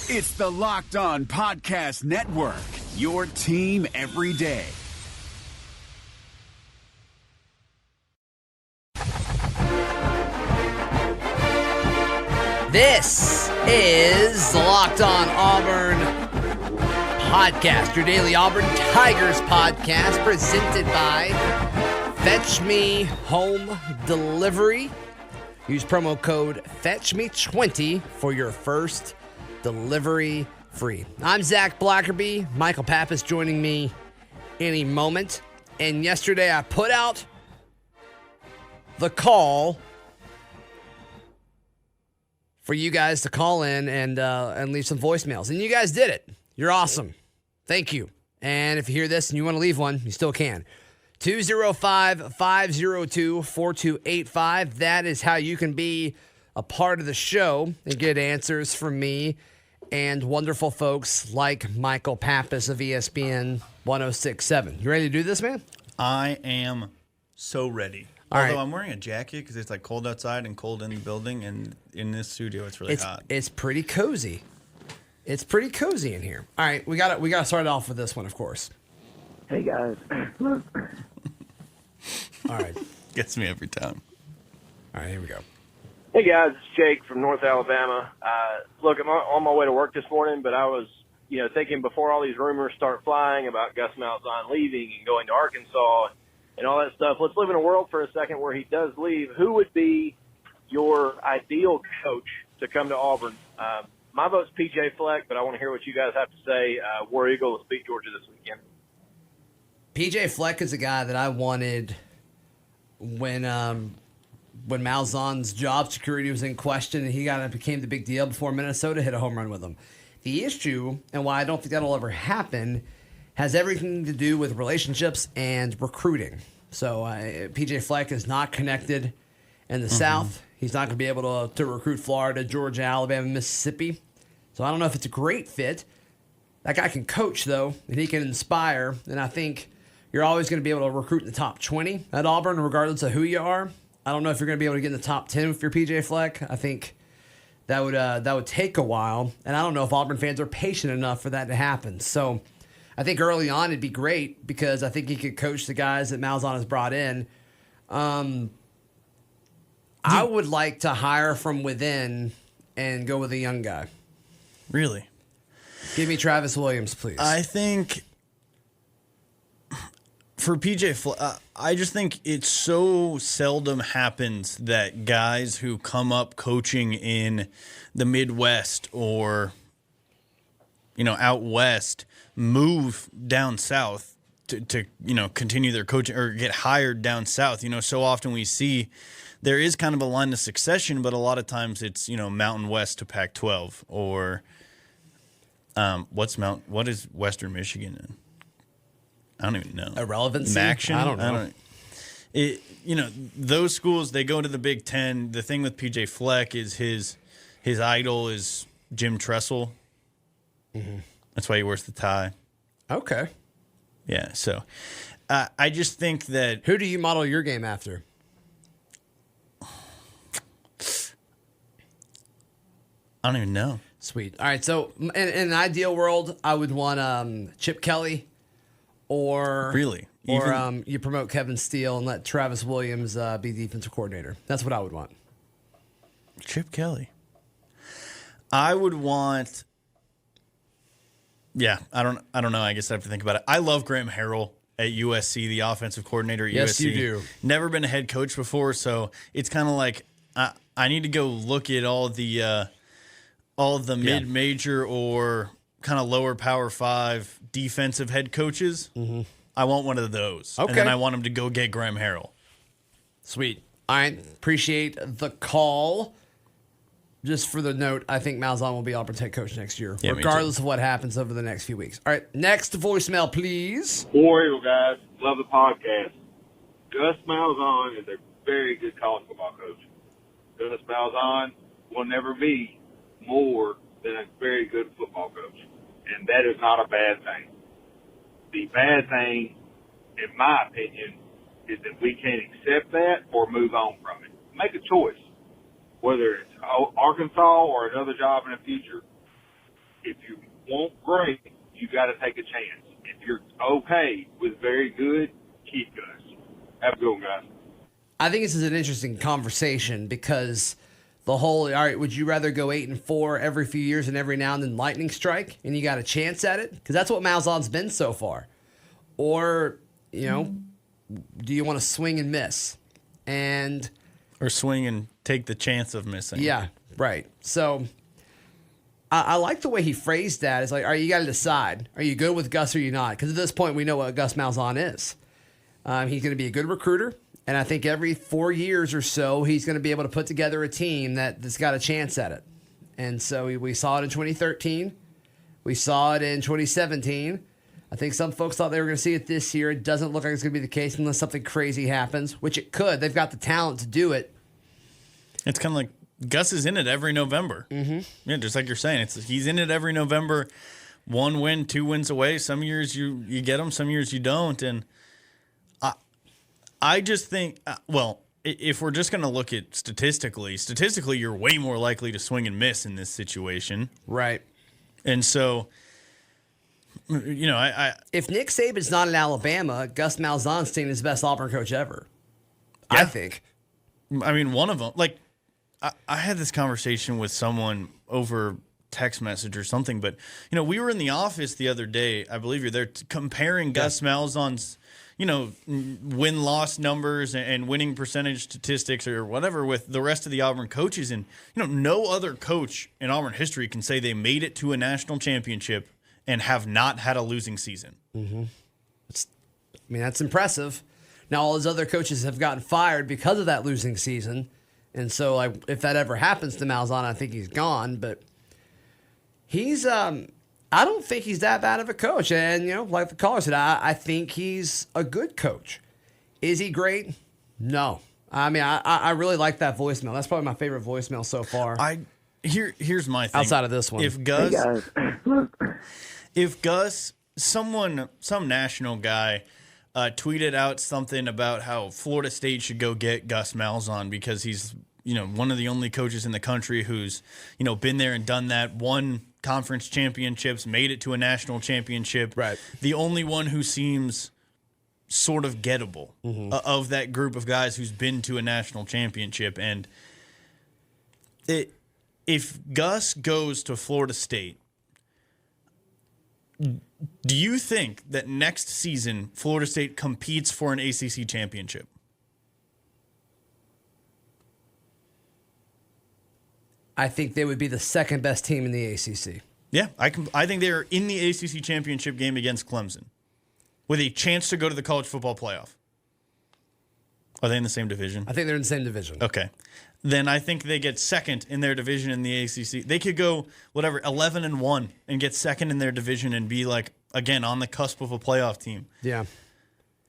It's the Locked On Podcast Network, your team every day. This is the Locked On Auburn podcast, your daily Auburn Tigers podcast, presented by Fetch Me Home Delivery. Use promo code FETCHME20 for your first delivery free. I'm Zach Blackerby. Michael Pappas joining me any moment. And yesterday I put out the call for you guys to call in and leave some voicemails. And you guys did it. You're awesome. Thank you. And if you hear this and you want to leave one, you still can. 205-502-4285. That is how you can be a part of the show and get answers from me and wonderful folks like Michael Pappas of ESPN 106.7. You ready to do this, man? I am so ready. All Although right. I'm wearing a jacket because it's like cold outside and cold in the building, and in this studio it's really hot. It's pretty cozy. It's pretty cozy in here. All right, we got to start off with this one, of course. Hey guys, All right. Gets me every time. All right, here we go. hey guys, it's Jake from North Alabama. Look, I'm on my way to work this morning, but I was, thinking before all these rumors start flying about Gus Malzahn leaving and going to Arkansas and all that stuff. Let's live in a world for a second where he does leave. Who would be your ideal coach to come to Auburn? My vote's PJ Fleck, but I want to hear what you guys have to say. War Eagle, let's beat Georgia this weekend. PJ Fleck is a guy that I wanted when Malzahn's job security was in question and he became the big deal before Minnesota hit a home run with him. The issue, and why I don't think that'll ever happen, has everything to do with relationships and recruiting. So PJ Fleck is not connected in the South. He's not going to be able to recruit Florida, Georgia, Alabama, Mississippi. So I don't know if it's a great fit. That guy can coach, though, and he can inspire. And I think you're always going to be able to recruit in the top 20 at Auburn, regardless of who you are. I don't know if you're going to be able to get in the top 10 if you're PJ Fleck. I think that would take a while. And I don't know if Auburn fans are patient enough for that to happen. So I think early on it'd be great because I think he could coach the guys that Malzahn has brought in. I would like to hire from within and go with a young guy. Really? Give me Travis Williams, please. I think for PJ Fleck, I just think it so seldom happens that guys who come up coaching in the Midwest or, out west move down south to continue their coaching or get hired down south. So often we see there is kind of a line of succession, but a lot of times it's, Mountain West to Pac-12 or what is Western Michigan in? I don't even know. Irrelevancy? Maction? I don't know. Those schools, they go to the Big Ten. The thing with PJ Fleck is his idol is Jim Tressel. Mm-hmm. That's why he wears the tie. Okay. Yeah, so I just think that... Who do you model your game after? I don't even know. Sweet. All right, so in an ideal world, I would want Chip Kelly or... Really? Or you promote Kevin Steele and let Travis Williams be defensive coordinator. That's what I would want. Chip Kelly. I would want... Yeah, I don't know. I guess I have to think about it. I love Graham Harrell at USC, the offensive coordinator at USC. Yes, you do. Never been a head coach before, so it's kind of like I need to go look at all the mid-major or kind of lower Power 5 defensive head coaches. Mm-hmm. I want one of those. Okay. And then I want him to go get Graham Harrell. Sweet. All right. Appreciate the call. Just for the note, I think Malzahn will be Auburn's head coach next year, yeah, regardless of what happens over the next few weeks. All right. Next voicemail, please. War Eagle guys, love the podcast. Gus Malzahn is a very good college football coach. Gus Malzahn will never be more than a very good football coach, and that is not a bad thing. The bad thing, in my opinion, is that we can't accept that or move on from it. Make a choice, whether it's Arkansas or another job in the future. want great, you got to take a chance. If you're okay with very good, keep Gus. Have a good one, guys. I think this is an interesting conversation because the whole, all right, would you rather go 8-4 every few years and every now and then lightning strike and you got a chance at it? Because that's what Malzahn's been so far. Or, do you want to swing and miss? Or swing and take the chance of missing. Yeah, right. So I like the way he phrased that. It's like, all right, you got to decide. Are you good with Gus or are you not? Because at this point, we know what Gus Malzahn is. He's going to be a good recruiter. And I think every 4 years or so, he's going to be able to put together a team that's got a chance at it. And so we saw it in 2013. We saw it in 2017. I think some folks thought they were going to see it this year. It doesn't look like it's going to be the case unless something crazy happens, which it could. They've got the talent to do it. It's kind of like Gus is in it every November. Mm-hmm. Yeah, just like you're saying. He's in it every November. 1 win, 2 wins away. Some years you get them, some years you don't. And I just think, if we're just going to look at statistically, you're way more likely to swing and miss in this situation. Right. And so, if Nick Saban's not in Alabama, Gus Malzahn's team is the best Auburn coach ever. Yeah. I think. I mean, one of them, like, I had this conversation with someone over text message or something, but, we were in the office the other day, I believe you're there, comparing Gus Malzahn's, win-loss numbers and winning percentage statistics or whatever with the rest of the Auburn coaches. And, no other coach in Auburn history can say they made it to a national championship and have not had a losing season. Mm-hmm. That's impressive. Now, all his other coaches have gotten fired because of that losing season. And so, if that ever happens to Malzahn, I think he's gone. But he's I don't think he's that bad of a coach. And, like the caller said, I think he's a good coach. Is he great? No. I really like that voicemail. That's probably my favorite voicemail so far. Here's my thing. Outside of this one. If Gus, some national guy tweeted out something about how Florida State should go get Gus Malzahn because he's, one of the only coaches in the country who's, been there and done that, won conference championships, made it to a national championship. Right. The The only one who seems sort of gettable of that group of guys who's been to a national championship. And if Gus goes to Florida State, do you think that next season Florida State competes for an ACC championship? I think they would be the second best team in the ACC. Yeah, I think they're in the ACC championship game against Clemson with a chance to go to the college football playoff. Are they in the same division? I think they're in the same division. Okay. Then I think they get second in their division in the ACC. They could go, 11-1 and get second in their division and be, again, on the cusp of a playoff team. Yeah.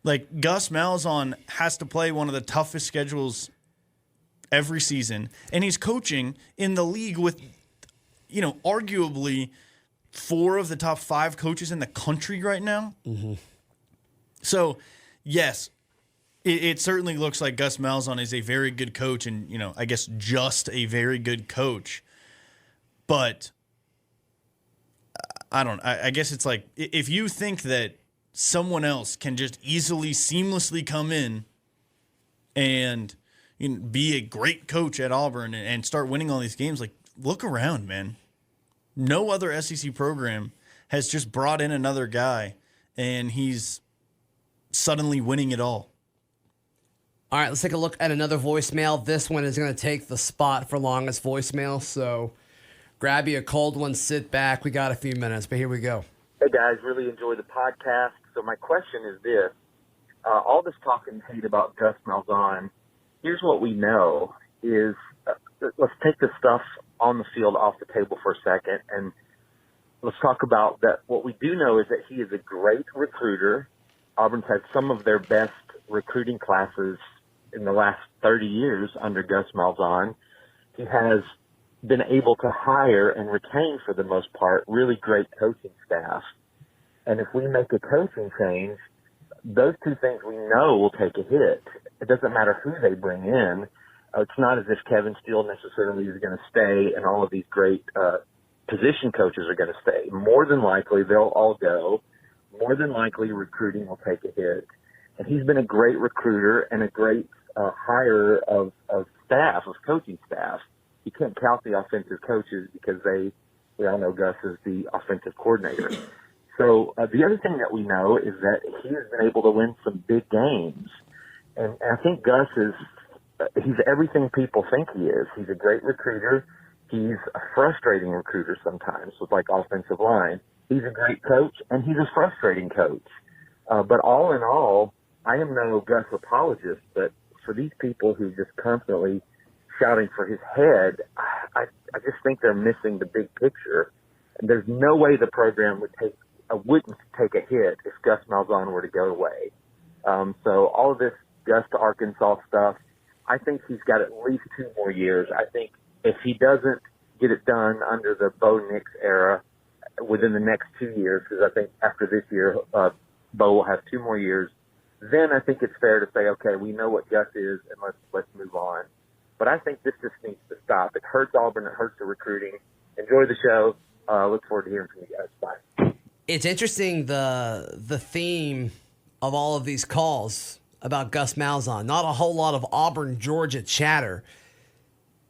Gus Malzahn has to play one of the toughest schedules every season, and he's coaching in the league with, arguably 4 of the top 5 coaches in the country right now. Mm-hmm. So, yes, it certainly looks like Gus Malzahn is a very good coach and, I guess just a very good coach. But I guess it's like if you think that someone else can just easily, seamlessly come in and be a great coach at Auburn and start winning all these games, look around, man. No other SEC program has just brought in another guy and he's suddenly winning it all. All right, let's take a look at another voicemail. This one is going to take the spot for longest voicemail, so grab you a cold one, sit back. We got a few minutes, but here we go. Hey, guys, really enjoy the podcast. So my question is this. All this talk and hate about Gus Malzahn, here's what we know is let's take the stuff on the field off the table for a second, and let's talk about that. What we do know is that he is a great recruiter. Auburn's had some of their best recruiting classes in the last 30 years under Gus Malzahn. He has been able to hire and retain, for the most part, really great coaching staff. And if we make a coaching change, those two things we know will take a hit. It doesn't matter who they bring in. It's not as if Kevin Steele necessarily is going to stay and all of these great position coaches are going to stay. More than likely, they'll all go. More than likely, recruiting will take a hit. And he's been a great recruiter and a great hire of staff, of coaching staff. You can't count the offensive coaches because we all know Gus is the offensive coordinator. So the other thing that we know is that he has been able to win some big games. And I think Gus he's everything people think he is. He's a great recruiter. He's a frustrating recruiter sometimes with like offensive line. He's a great coach and he's a frustrating coach. But all in all, I am no Gus apologist, but for these people who just constantly shouting for his head, I just think they're missing the big picture. And there's no way the program wouldn't take a hit if Gus Malzahn were to go away. So all of this Gus to Arkansas stuff, I think he's got at least 2 more years. I think if he doesn't get it done under the Bo Nix era within the next 2 years, because I think after this year, Bo will have 2 more years, then I think it's fair to say, okay, we know what Gus is, and let's move on. But I think this just needs to stop. It hurts Auburn. It hurts the recruiting. Enjoy the show. Look forward to hearing from you guys. Bye. It's interesting the theme of all of these calls about Gus Malzahn. Not a whole lot of Auburn, Georgia chatter.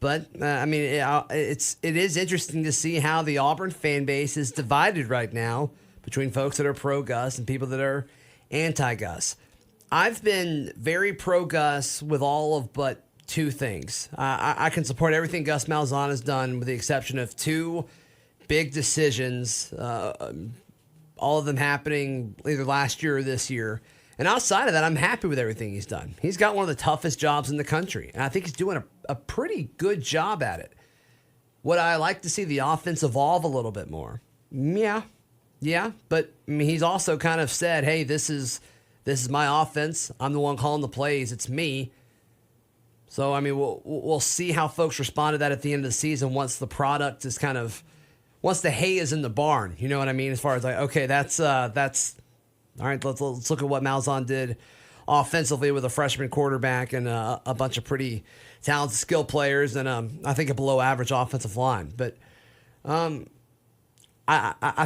But, it is interesting to see how the Auburn fan base is divided right now between folks that are pro-Gus and people that are anti-Gus. I've been very pro-Gus with all of but 2 things. I can support everything Gus Malzahn has done with the exception of 2 big decisions, all of them happening either last year or this year. And outside of that, I'm happy with everything he's done. He's got one of the toughest jobs in the country, and I think he's doing a pretty good job at it. Would I like to see the offense evolve a little bit more? Yeah, but he's also kind of said, hey, this is my offense. I'm the one calling the plays. It's me. So, we'll see how folks respond to that at the end of the season once the product is once the hay is in the barn. You know what I mean? As far as like, okay, that's all right, let's look at what Malzahn did offensively with a freshman quarterback and a bunch of pretty talented, skilled players and I think a below-average offensive line. But I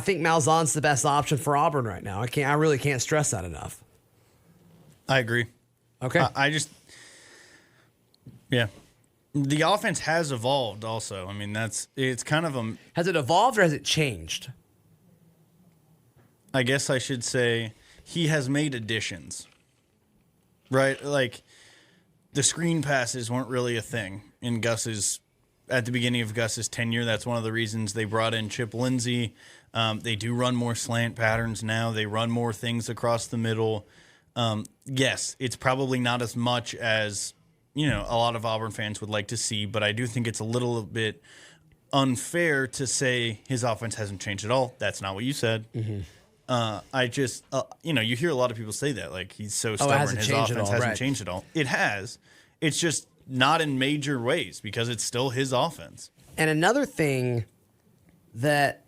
think Malzahn's the best option for Auburn right now. I really can't stress that enough. I agree. Okay. Yeah. The offense has evolved also. It's kind of Has it evolved or has it changed? I guess I should say he has made additions, right? Like the screen passes weren't really a thing at the beginning of Gus's tenure. That's one of the reasons they brought in Chip Lindsey. They do run more slant patterns now. They run more things across the middle. Yes, it's probably not as much as, a lot of Auburn fans would like to see, but I do think it's a little bit unfair to say his offense hasn't changed at all. That's not what you said. Mm-hmm. You hear a lot of people say that, like he's so stubborn, his offense hasn't changed at all. It has. It's just not in major ways because it's still his offense. And another thing that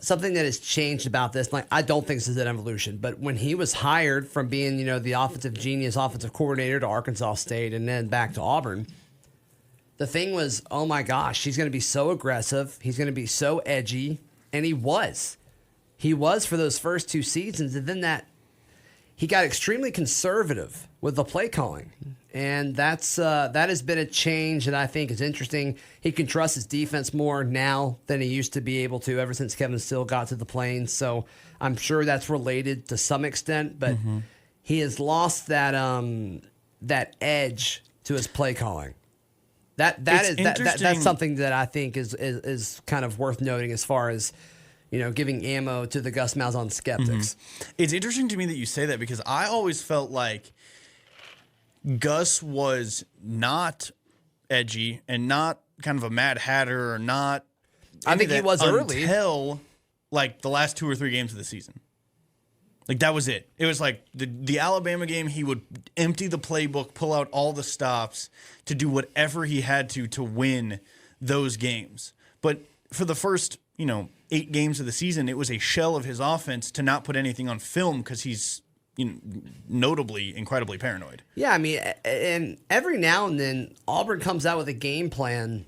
something that has changed about this, like I don't think this is an evolution, but when he was hired from being, the offensive genius, offensive coordinator to Arkansas State and then back to Auburn, the thing was, oh my gosh, he's going to be so aggressive, he's going to be so edgy, and he was. He was for those first 2 seasons, and then he got extremely conservative with the play calling, and that has been a change that I think is interesting. He can trust his defense more now than he used to be able to ever since Kevin Steele got to the Plains. So I'm sure that's related to some extent, but he has lost that edge to his play calling. That's something that I think is kind of worth noting as far as giving ammo to the Gus Malzahn skeptics. Mm-hmm. It's interesting to me that you say that because I always felt like Gus was not edgy and not kind of a Mad Hatter or not. I think he was early until like the last 2 or 3 games of the season. Like that was it. It was like the Alabama game. He would empty the playbook, pull out all the stops to do whatever he had to win those games. But for the first 8 games of the season, it was a shell of his offense to not put anything on film because he's notably incredibly paranoid. Yeah, and every now and then Auburn comes out with a game plan,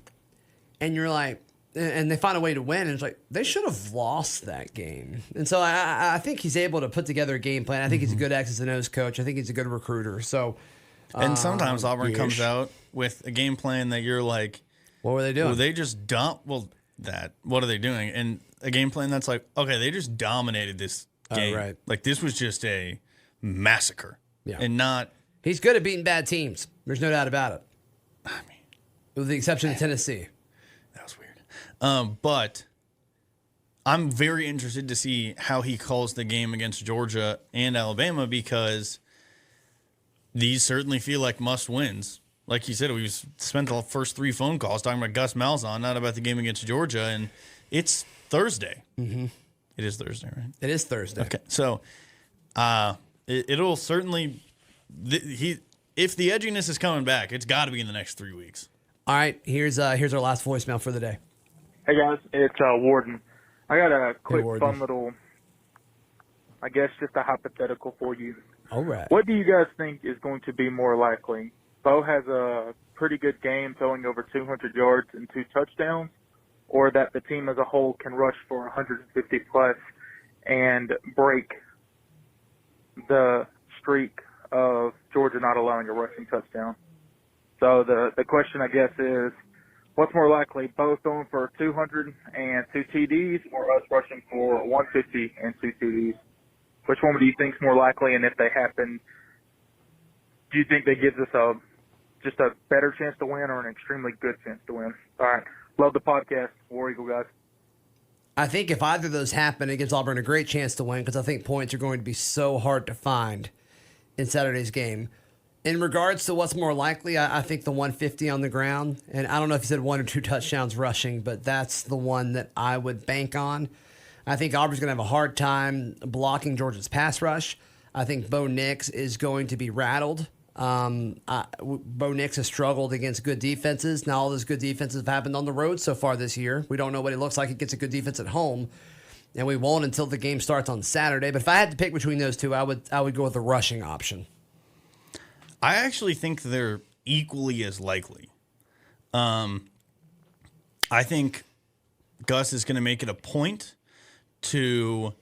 and you're like, and they find a way to win. And it's like, they should have lost that game. And so I think he's able to put together a game plan. I think he's a good X's and O's coach. I think he's a good recruiter. So, and sometimes Auburn comes out with a game plan that you're like, what were they doing? Well, they just what are they doing? And a game plan that's like, okay, they just dominated this game. Right. Like, this was just a massacre. Yeah. And not. He's good at beating bad teams. There's no doubt about it. I mean, with the exception of Tennessee. That was weird. But I'm very interested to see how he calls the game against Georgia and Alabama, because these certainly feel like must wins. Like you said, we spent the first 3 phone calls talking about Gus Malzahn, not about the game against Georgia, and it's Thursday. Mm-hmm. It is Thursday, right? It is Thursday. Okay, so it'll certainly if the edginess is coming back, it's got to be in the next 3 weeks. All right, here's our last voicemail for the day. Hey guys, it's Warden. I got a quick, Warden. fun little, I guess, just a hypothetical for you. All right. What do you guys think is going to be more likely? Bo has a pretty good game, throwing over 200 yards and 2 touchdowns, or that the team as a whole can rush for 150 plus and break the streak of Georgia not allowing a rushing touchdown? So the question, I guess, is, what's more likely, both throwing for 200 and 2 TDs, or us rushing for 150 and 2 TDs? Which one do you think is more likely? And if they happen, do you think that gives us just a better chance to win, or an extremely good chance to win? All right. Love the podcast. War Eagle, guys. I think if either of those happen, it gives Auburn a great chance to win, because I think points are going to be so hard to find in Saturday's game. In regards to what's more likely, I think the 150 on the ground, and I don't know if you said 1 or 2 touchdowns rushing, but that's the one that I would bank on. I think Auburn's going to have a hard time blocking Georgia's pass rush. I think Bo Nix is going to be rattled. Bo Nix has struggled against good defenses. Now all those good defenses have happened on the road so far this year. We don't know what it looks like against a good defense at home, and we won't until the game starts on Saturday. But if I had to pick between those two, I would go with the rushing option. I actually think they're equally as likely. I think Gus is going to make it a point to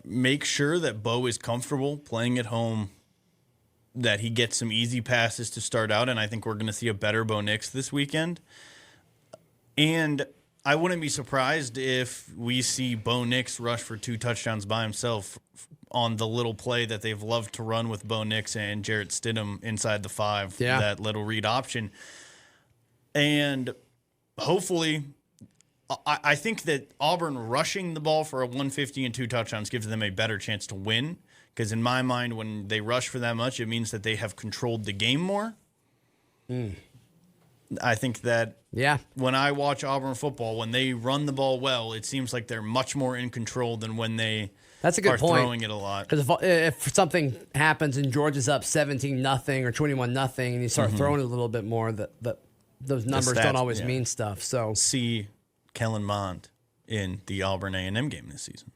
make sure that Bo is comfortable playing at home, that he gets some easy passes to start out, and I think we're going to see a better Bo Nix this weekend. And I wouldn't be surprised if we see Bo Nix rush for 2 touchdowns by himself on the little play that they've loved to run with Bo Nix and Jarrett Stidham inside the 5, that little read option. And hopefully, I think that Auburn rushing the ball for a 150 and 2 touchdowns gives them a better chance to win, because in my mind, when they rush for that much, it means that they have controlled the game more. I think that when I watch Auburn football, when they run the ball well, it seems like they're much more in control than when they That's a good point. throwing it a lot. Because if something happens and Georgia's up 17-0 or 21-0, and you start throwing it a little bit more, those numbers don't always mean stuff. So see Kellen Mond in the Auburn A&M game this season.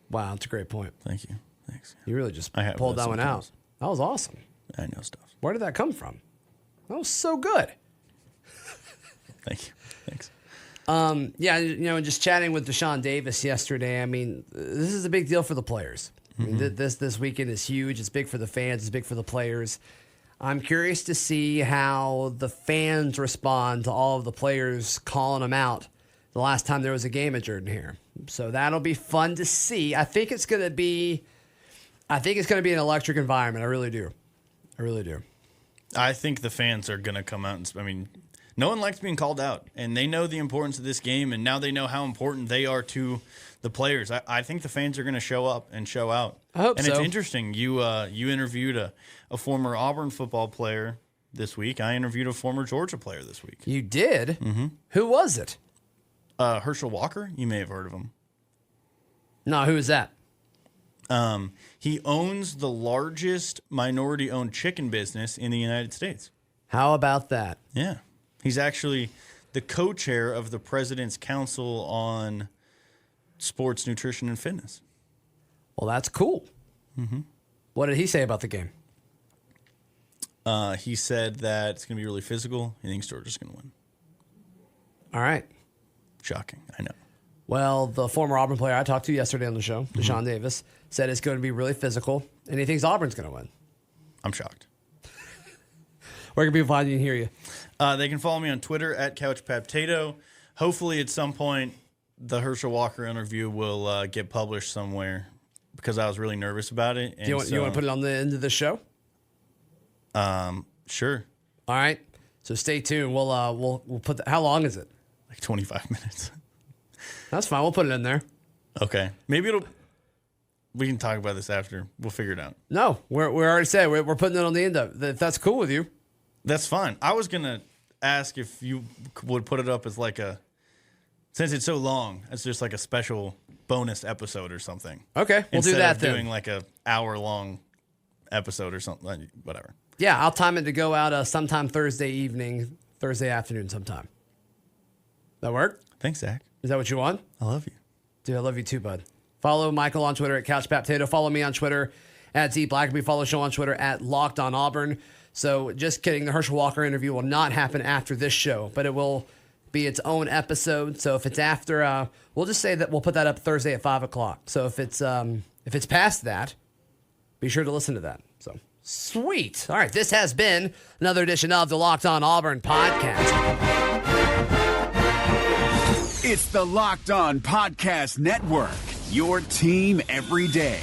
Wow, that's a great point. Thank you. Thanks. You really just pulled that one out. That was awesome. I know stuff. Where did that come from? That was so good. Thank you. Thanks. Just chatting with Deshaun Davis yesterday, I mean, this is a big deal for the players. I mean, this weekend is huge. It's big for the fans. It's big for the players. I'm curious to see how the fans respond to all of the players calling them out the last time there was a game at Jordan Hare. So that'll be fun to see. I think it's going to be an electric environment. I really do. I think the fans are going to come out and, no one likes being called out, and they know the importance of this game, and now they know how important they are to the players. I think the fans are going to show up and show out. I hope so. And it's interesting. You interviewed a former Auburn football player this week. I interviewed a former Georgia player this week. You did? Mm-hmm. Who was it? Herschel Walker. You may have heard of him. No, who is that? He owns the largest minority-owned chicken business in the United States. How about that? Yeah. He's actually the co-chair of the President's Council on Sports, Nutrition, and Fitness. Well, that's cool. Mm-hmm. What did he say about the game? He said that it's going to be really physical. He thinks Georgia's going to win. All right. Shocking, I know. Well, the former Auburn player I talked to yesterday on the show, Deshaun Davis, said it's going to be really physical, and he thinks Auburn's going to win. I'm shocked. Where can people find you and hear you? They can follow me on Twitter at CouchPaptato. Hopefully, at some point, the Herschel Walker interview will get published somewhere because I was really nervous about it. And You want to put it on the end of the show? Sure. All right. So stay tuned. We'll put how long is it? Like 25 minutes. That's fine. We'll put it in there. Okay. Maybe we can talk about this after. We'll figure it out. No, we're already said we're putting it on the end of it. If that's cool with you. That's fine. I was going to ask if you would put it up as since it's so long, it's just like a special bonus episode or something. Okay, we'll do that then. Instead of doing like a hour-long episode or something, whatever. Yeah, I'll time it to go out sometime Thursday evening, Thursday afternoon sometime. That work? Thanks, Zach. Is that what you want? I love you. Dude, I love you too, bud. Follow Michael on Twitter at CouchPaptato. Follow me on Twitter at Z Blackerby. Follow the show on Twitter at Locked On Auburn. So just kidding, the Herschel Walker interview will not happen after this show, but it will be its own episode. So if it's after, we'll just say that we'll put that up Thursday at 5 o'clock. So if it's past that, be sure to listen to that. So sweet. All right, this has been another edition of the Locked On Auburn podcast. It's the Locked On Podcast Network, your team every day.